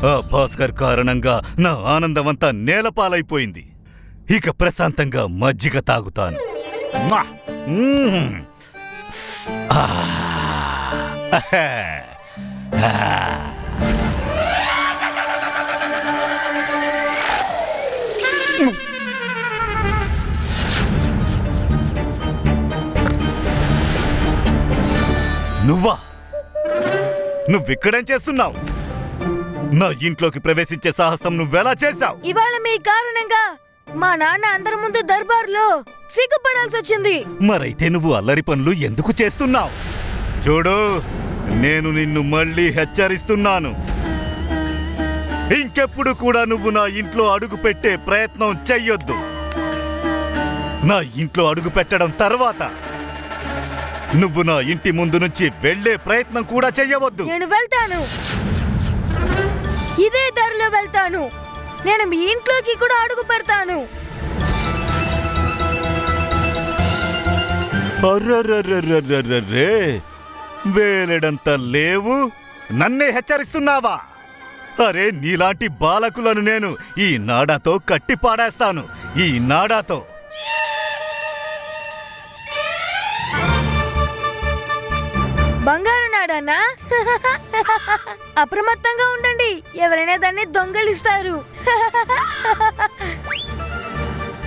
ఆ భాస్కర్ కారణంగా నా ఆనందమంతా నేలపాలైపోయింది. ఇక ప్రశాంతంగా మజ్జిగ తాగుతాను. మ్వా! మ్మ్! ఆ! ఆహా! ఆ! నువ్వా? నువ్విక్కడేం చేస్తున్నావు? నా ఇంట్లోకి ప్రవేశించే సాహసం నువ్వెలా చేశావు? ఇవాళ మీ కారణంగా మా నాన్న అందరి ముందు దర్బార్లో సిగ్గుపడాల్సి వచ్చింది. మరైతే నువ్వు అల్లరి పనులు ఎందుకు చేస్తున్నావు? చూడు, నేను నిన్ను మళ్ళీ హెచ్చరిస్తున్నాను. ఇంకెప్పుడు కూడా నువ్వు నా ఇంట్లో అడుగు పెట్టే ప్రయత్నం చెయ్యొద్దు. నా ఇంట్లో అడుగు పెట్టడం తర్వాత నువ్వు నా ఇంటి ముందు నుంచి వెళ్లే ప్రయత్నం కూడా చెయ్యవద్దు. నేను వెళ్తాను, ఇదే దారిలో వెళ్తాను. నేను మీ ఇంట్లోకి కూడా అడుగు పెడతాను. అర్రర్రర్రర్రర్రర్రే! వేలెడంత లేవు, నన్నే హెచ్చరిస్తున్నావా? అరే, నీలాంటి బాలకులను నేను ఈ నాడాతో కట్టి పాడేస్తాను. ఈ నాడాతో. బంగారు నాడన్నా? అప్రమత్తంగా ఉండండి, ఎవరైనా దాన్ని దొంగలిస్తారు.